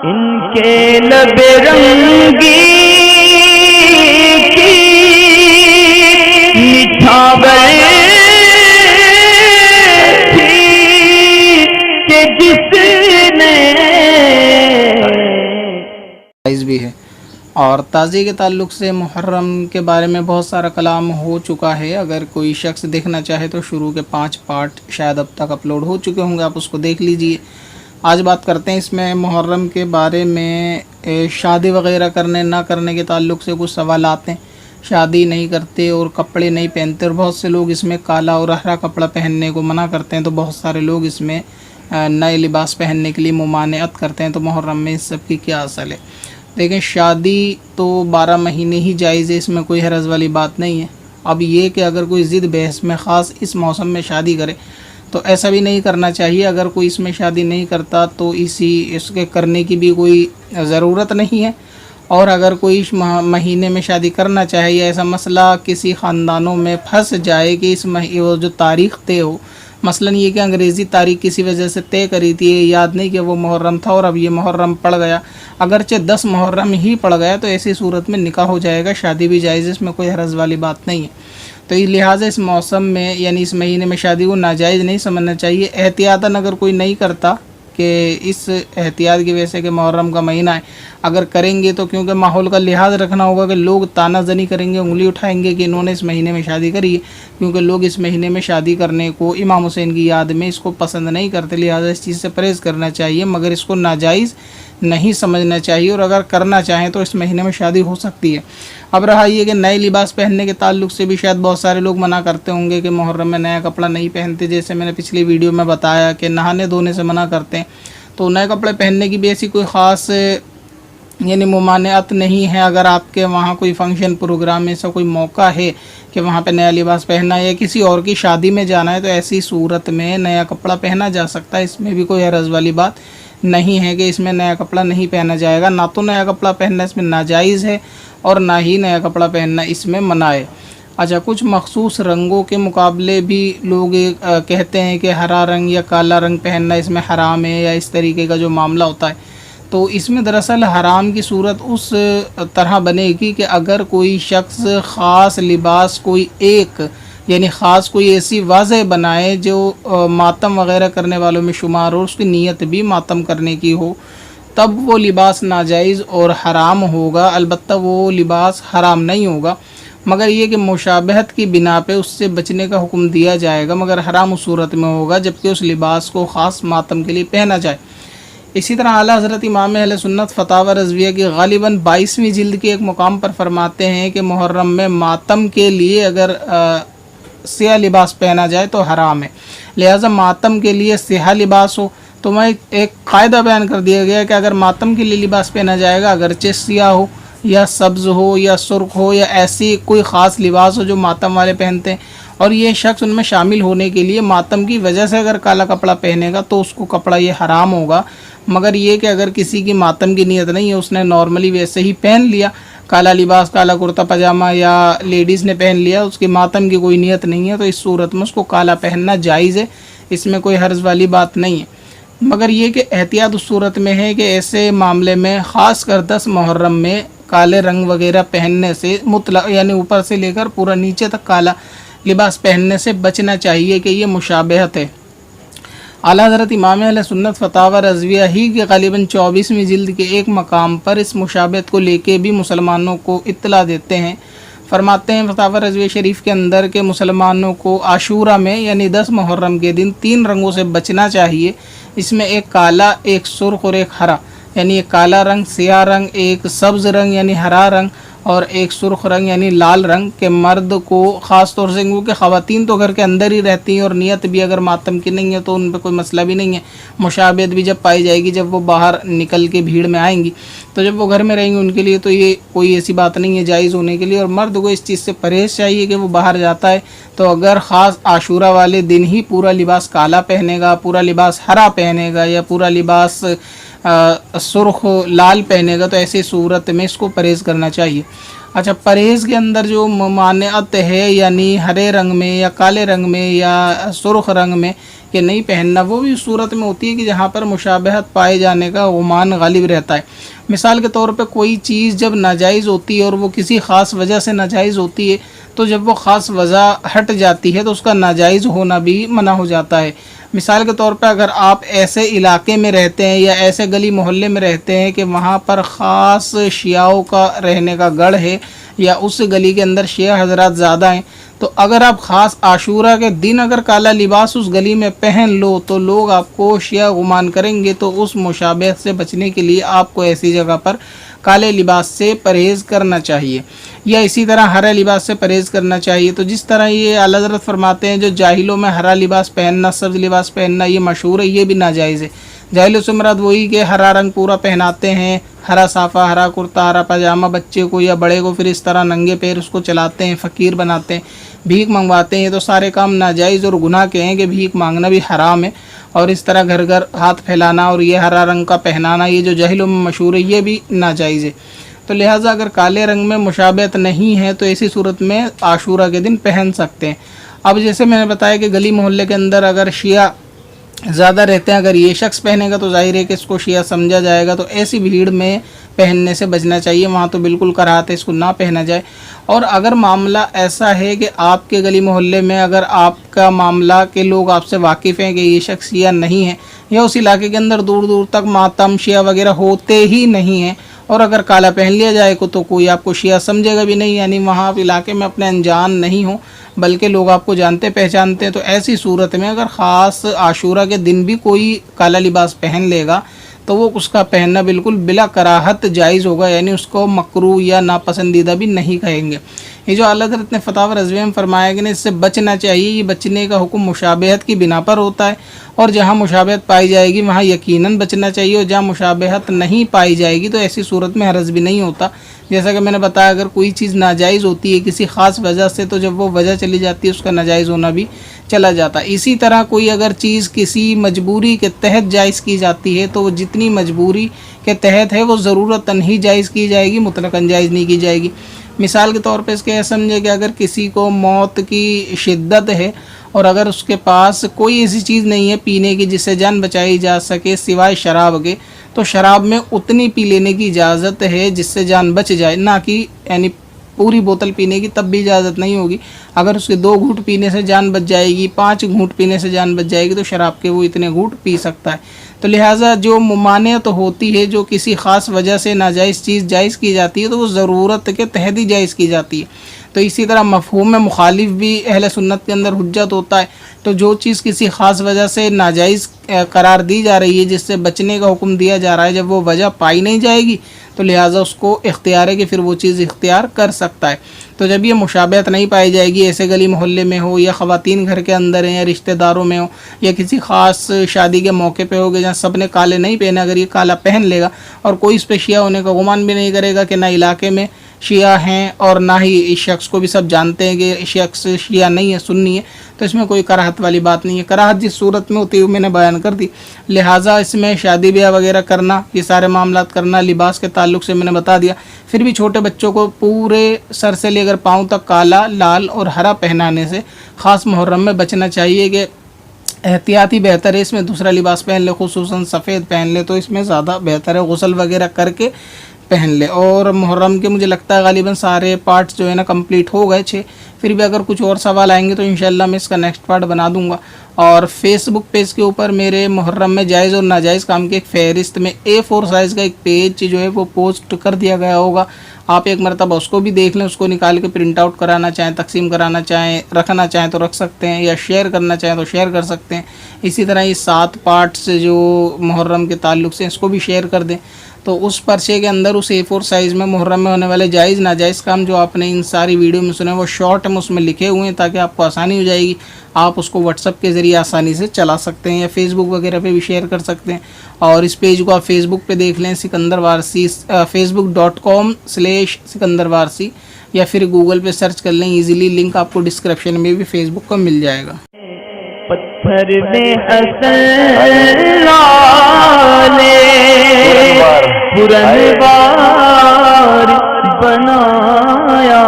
ان کے لب رنگی کی نچھاور تھی کہ جس نے بھی ہے۔ اور تعزیے کے تعلق سے محرم کے بارے میں بہت سارا کلام ہو چکا ہے، اگر کوئی شخص دیکھنا چاہے تو شروع کے 5 پارٹ شاید اب تک اپلوڈ ہو چکے ہوں گے، آپ اس کو دیکھ لیجئے۔ آج بات کرتے ہیں اس میں محرم کے بارے میں شادی وغیرہ کرنے نہ کرنے کے تعلق سے کچھ سوالات ہیں۔ شادی نہیں کرتے اور کپڑے نہیں پہنتے، اور بہت سے لوگ اس میں کالا اور ہرا کپڑا پہننے کو منع کرتے ہیں، تو بہت سارے لوگ اس میں نئے لباس پہننے کے لیے ممانعت کرتے ہیں، تو محرم میں اس سب کی کیا اصل ہے؟ دیکھیں، شادی تو 12 مہینے ہی جائز ہے، اس میں کوئی حرج والی بات نہیں ہے۔ اب یہ کہ اگر کوئی ضد بحث میں خاص اس موسم میں شادی کرے تو ایسا بھی نہیں کرنا چاہیے۔ اگر کوئی اس میں شادی نہیں کرتا تو اس کے کرنے کی بھی کوئی ضرورت نہیں ہے، اور اگر کوئی اس مہینے میں شادی کرنا چاہے یا ایسا مسئلہ کسی خاندانوں میں پھنس جائے کہ اس وہ جو تاریخ طے ہو، مثلا یہ کہ انگریزی تاریخ کسی وجہ سے طے کری تھی، یاد نہیں کہ وہ محرم تھا اور اب یہ محرم پڑ گیا، اگرچہ 10 محرم ہی پڑ گیا تو ایسی صورت میں نکاح ہو جائے گا، شادی بھی جائز ہے، اس میں کوئی حرج والی بات نہیں ہے۔ تو اس لحاظ اس موسم میں یعنی اس مہینے میں شادی کو ناجائز نہیں سمجھنا چاہیے۔ احتیاطاً اگر کوئی نہیں کرتا کہ اس احتیاط کی وجہ سے کہ محرم کا مہینہ ہے، اگر کریں گے تو کیونکہ ماحول کا لحاظ رکھنا ہوگا کہ لوگ طعنہ زنی کریں گے، انگلی اٹھائیں گے کہ انہوں نے اس مہینے میں شادی کری ہے، کیونکہ لوگ اس مہینے میں شادی کرنے کو امام حسین کی یاد میں اس کو پسند نہیں کرتے، لہٰذا اس چیز سے پرہیز کرنا چاہیے، مگر اس کو ناجائز نہیں سمجھنا چاہیے، اور اگر کرنا چاہیں تو اس مہینے میں شادی ہو سکتی ہے۔ اب رہا یہ کہ نئے لباس پہننے کے تعلق سے بھی شاید بہت سارے لوگ منع کرتے ہوں گے کہ محرم میں نیا کپڑا نہیں پہنتے، جیسے میں نے پچھلی ویڈیو میں بتایا کہ نہانے دھونے سے منع کرتے ہیں، تو نئے کپڑے پہننے کی بھی ایسی کوئی خاص یعنی ممانعت نہیں ہے۔ اگر آپ کے وہاں کوئی فنکشن پروگرام ایسا کوئی موقع ہے کہ وہاں پہ نیا لباس پہننا ہے یا کسی اور کی شادی میں جانا ہے، تو ایسی صورت میں نیا کپڑا پہنا جا سکتا ہے، اس میں بھی کوئی حرج والی بات نہیں ہے کہ اس میں نیا کپڑا نہیں پہنا جائے گا۔ نہ تو نیا کپڑا پہننا اس میں ناجائز ہے اور نہ ہی نیا کپڑا پہننا اس میں منع ہے۔ اچھا، کچھ مخصوص رنگوں کے مقابلے بھی لوگ کہتے ہیں کہ ہرا رنگ یا کالا رنگ پہننا اس میں حرام ہے، یا اس طریقے کا جو معاملہ ہوتا ہے، تو اس میں دراصل حرام کی صورت اس طرح بنے گی کہ اگر کوئی شخص خاص لباس کوئی ایک یعنی خاص کوئی ایسی واضح بنائے جو ماتم وغیرہ کرنے والوں میں شمار ہو، اس کی نیت بھی ماتم کرنے کی ہو، تب وہ لباس ناجائز اور حرام ہوگا۔ البتہ وہ لباس حرام نہیں ہوگا، مگر یہ کہ مشابہت کی بنا پہ اس سے بچنے کا حکم دیا جائے گا، مگر حرام اس صورت میں ہوگا جبکہ اس لباس کو خاص ماتم کے لیے پہنا جائے۔ اسی طرح اعلیٰ حضرت امام اہل سنت فتاوی رضویہ کی غالباً 22ویں جلد کے ایک مقام پر فرماتے ہیں کہ محرم میں ماتم کے لیے اگر سیاہ لباس پہنا جائے تو حرام ہے، لہٰذا ماتم کے لیے سیاہ لباس ہو تو میں ایک قاعدہ بیان کر دیا گیا کہ اگر ماتم کے لیے لباس پہنا جائے گا، اگرچہ سیاہ ہو یا سبز ہو یا سرخ ہو یا ایسی کوئی خاص لباس ہو جو ماتم والے پہنتے ہیں، اور یہ شخص ان میں شامل ہونے کے لیے ماتم کی وجہ سے اگر کالا کپڑا پہنے گا تو اس کو کپڑا یہ حرام ہوگا، مگر یہ کہ اگر کسی کی ماتم کی نیت نہیں ہے، اس نے نارملی ویسے ہی پہن لیا کالا لباس، کالا کرتا پاجامہ، یا لیڈیز نے پہن لیا، اس کی ماتم کی کوئی نیت نہیں ہے، تو اس صورت میں اس کو کالا پہننا جائز ہے، اس میں کوئی حرج والی بات نہیں ہے، مگر یہ کہ احتیاط اس صورت میں ہے کہ ایسے معاملے میں خاص کر 10 محرم میں کالے رنگ وغیرہ پہننے سے مطلق یعنی اوپر سے لے کر پورا نیچے تک کالا لباس پہننے سے بچنا چاہیے کہ یہ مشابہت ہے۔ اعلیٰ حضرت امام اہل سنت فتاوی رضویہ ہی کے غالباً 24ویں جلد کے ایک مقام پر اس مشابہت کو لے کے بھی مسلمانوں کو اطلاع دیتے ہیں، فرماتے ہیں فتاوی رضویہ شریف کے اندر کہ مسلمانوں کو عاشورہ میں یعنی 10 محرم کے دن 3 رنگوں سے بچنا چاہیے، اس میں ایک کالا، ایک سرخ اور ایک ہرا، یعنی ایک کالا رنگ، سیاہ رنگ، ایک سبز رنگ یعنی ہرا رنگ، اور ایک سرخ رنگ یعنی لال رنگ کے مرد کو خاص طور سے، کیونکہ خواتین تو گھر کے اندر ہی رہتی ہیں اور نیت بھی اگر ماتم کی نہیں ہے تو ان پہ کوئی مسئلہ بھی نہیں ہے، مشابہت بھی جب پائی جائے گی جب وہ باہر نکل کے بھیڑ میں آئیں گی، تو جب وہ گھر میں رہیں گی ان کے لیے تو یہ کوئی ایسی بات نہیں ہے جائز ہونے کے لیے، اور مرد کو اس چیز سے پرہیز چاہیے کہ وہ باہر جاتا ہے تو اگر خاص عاشورہ والے دن ہی پورا لباس کالا پہنے گا، پورا لباس ہرا پہنے گا یا پورا لباس سرخ لال پہنے گا تو ایسی صورت میں اس کو پرہیز کرنا چاہیے۔ अच्छा, परहेज़ के अंदर जो ममानियत है, यानी हरे रंग में या काले रंग में या सुर्ख रंग में कि नहीं पहनना, वो भी उस सूरत में होती है कि जहाँ पर मुशाबहत पाए जाने का गुमान गालिब रहता है। मिसाल के तौर पे कोई चीज़ जब नाजायज़ होती है और वो किसी ख़ास वजह से नाजायज़ होती है, तो जब वो ख़ास वजह हट जाती है तो उसका नाजायज़ होना भी मना हो जाता है। मिसाल के तौर पे अगर आप ऐसे इलाके में रहते हैं या ऐसे गली मोहल्ले में रहते हैं कि वहाँ पर ख़ास शियाओं का रहने का गढ़ है या उस गली के अंदर शिया हजरात ज़्यादा हैं, तो अगर आप ख़ास आशूरा के दिन अगर काला लिबास उस गली में पहन लो तो लोग आपको शिया गुमान करेंगे। तो उस मुशाबहत से बचने के लिए आपको ऐसी जगह पर काले लिबास से परहेज़ करना चाहिए, या इसी तरह हरा लिबास से परहेज़ करना चाहिए। तो जिस तरह ये आला हज़रत फरमाते हैं जो जाहिलों में हरा लिबास पहनना, सब्ज़ लिबास पहनना ये मशहूर है, ये भी नाजायज़ है। जाहिलों से मुराद वही कि हरा रंग पूरा पहनाते हैं, हरा साफ़ा, हरा कुर्ता, हरा पजामा बच्चे को या बड़े को, फिर इस तरह नंगे पैर उसको चलाते हैं, फ़कीर बनाते हैं, भीख मंगवाते हैं। ये तो सारे काम नाजायज़ और गुनाह के हैं कि भीख मांगना भी हराम है, और इस तरह घर घर हाथ फैलाना और ये हरा रंग का पहनाना ये जो जाहिलों में मशहूर है ये भी नाजायज़ है। तो लिहाजा अगर काले रंग में मुशाबहत नहीं है तो ऐसी सूरत में आशूरा के दिन पहन सकते हैं। अब जैसे मैंने बताया कि गली मोहल्ले के अंदर अगर शिया ज़्यादा रहते हैं, अगर ये शख्स पहनेगा तो जाहिर है कि इसको शिया समझा जाएगा, तो ऐसी भीड़ में पहनने से बचना चाहिए। वहाँ तो बिल्कुल कराहत है, इसको ना पहना जाए। और अगर मामला ऐसा है कि आपके गली मोहल्ले में अगर आपका मामला के लोग आपसे वाकिफ़ हैं कि ये शख्स शिया नहीं है, या उस इलाके के अंदर दूर दूर तक मातम शिया वगैरह होते ही नहीं हैं, और अगर काला पहन लिया जाए तो कोई आपको शिया समझेगा भी नहीं, यानी वहाँ आप इलाके में अपने अनजान नहीं हो बल्कि लोग आपको जानते पहचानते हैं। तो ऐसी सूरत में अगर ख़ास आशूरा के दिन भी कोई काला लिबास पहन लेगा तो वो उसका पहनना बिल्कुल बिला कराहत जायज़ होगा, यानी उसको मकरू या नापसंदीदा भी नहीं कहेंगे। ये जो आला हज़रत ने फतावा रज़विया में फरमाया कि इससे बचना चाहिए, ये बचने का हुक्म मुशाबहत की बिना पर होता है, और जहाँ मुशाबहत पाई जाएगी वहाँ यकीनन बचना चाहिए, और जहाँ मुशाबहत नहीं पाई जाएगी तो ऐसी सूरत में हरज भी नहीं होता। जैसा कि मैंने बताया, अगर कोई चीज़ नाजायज़ होती है किसी ख़ास वजह से, तो जब वो वजह चली जाती है उसका नाजायज़ होना भी चला जाता है। इसी तरह कोई अगर चीज़ किसी मजबूरी के तहत जायज़ की जाती है तो वो जितनी मजबूरी के तहत है वो ज़रूरतन ही जायज़ की जाएगी, मुतलकन जायज़ नहीं की जाएगी। मिसाल के तौर पे इसके समझे कि अगर किसी को मौत की शिद्दत है और अगर उसके पास कोई ऐसी चीज़ नहीं है पीने की जिससे जान बचाई जा सके सिवाय शराब के, तो शराब में उतनी पी लेने की इजाज़त है जिससे जान बच जाए, ना कि यानी पूरी बोतल पीने की तब भी इजाज़त नहीं होगी। अगर उसके 2 घूंट पीने से जान बच जाएगी, 5 घूंट पीने से जान बच जाएगी, तो शराब के वो इतने घूंट पी सकता है। तो लिहाजा जो मुमानियत होती है, जो किसी ख़ास वजह से नाजायज़ चीज़ जायज़ की जाती है, तो वो ज़रूरत के तहत ही जायज़ की जाती है। तो इसी तरह मफ़हूम में मुखालिफ भी अहले सुन्नत के अंदर हुज्जत होता है। तो जो चीज़ किसी ख़ास वजह से नाजायज़ करार दी जा रही है, जिससे बचने का हुक्म दिया जा रहा है, जब वो वजह पाई नहीं जाएगी तो लिहाजा उसको इख्तियार है कि फिर वो चीज़ इख्तियार कर सकता है। तो जब ये मुशाबहत नहीं पाई जाएगी, ऐसे गली मोहल्ले में हो या ख़वातीन घर के अंदर हैं या रिश्तेदारों में हो या किसी ख़ास शादी के मौके पे हो जहाँ सब ने काले नहीं पहने, अगर ये काला पहन लेगा और कोई इस पर शिया होने का गुमान भी नहीं करेगा कि ना इलाके में शिया हैं और ना ही इस शख्स को भी सब जानते हैं कि शख्स शिया नहीं है, सुन्नी है, तो इसमें कोई कराहत वाली बात नहीं है। कराहत जिस सूरत में होती है मैंने बयान कर दी। लिहाजा इसमें शादी ब्याह वगैरह करना, ये सारे मामलात करना, लिबास के ताल्लुक़ से मैंने बता दिया। फिर भी छोटे बच्चों को पूरे सर से लेकर पाँव तक काला, लाल और हरा पहनाने से ख़ास मुहर्रम में बचना चाहिए कि एहतियाती बेहतर है। इसमें दूसरा लिबास पहन ले, खुसूसन सफ़ेद पहन ले तो इसमें ज़्यादा बेहतर है, गुस्ल वगैरह करके पहन ले। और मुहर्रम के मुझे लगता है गालिबन सारे पार्ट्स जो है ना कंप्लीट हो गए 6। फिर भी अगर कुछ और सवाल आएंगे तो इंशाल्लाह मैं इसका नेक्स्ट पार्ट बना दूंगा। और फेसबुक पेज के ऊपर मेरे मुहर्रम में जायज़ और नाजायज़ काम की एक फ़हरिस्त में A4 साइज़ का एक पेज जो है वो पोस्ट कर दिया गया होगा। आप एक मरतबा उसको भी देख लें, उसको निकाल के प्रिंट आउट कराना चाहें, तकसीम कराना चाहें, रखना चाहें तो रख सकते हैं, या शेयर करना चाहें तो शेयर कर सकते हैं। इसी तरह ये 7 पार्ट्स जो मुहर्रम के ताल्लुक़ से इसको भी शेयर कर दें। तो उस पर्चे के अंदर उस A4 साइज़ में मुहर्रम में होने वाले जायज़ नाजायज़ काम जो आपने इन सारी वीडियो में सुने वो शॉर्ट में उसमें लिखे हुए हैं, ताकि आपको आसानी हो जाएगी। आप उसको व्हाट्सअप के ज़रिए आसानी से चला सकते हैं या फेसबुक वगैरह पे भी शेयर कर सकते हैं। और इस पेज को आप फेसबुक पे देख लें, सिकंदर वारसी, facebook.com/सिकंदर वारसी, या फिर गूगल पे सर्च कर लें ईज़िली। लिंक आपको डिस्क्रिप्शन में भी फेसबुक का मिल जाएगा। पत्थर में हसन लाले पुरनवार بنایا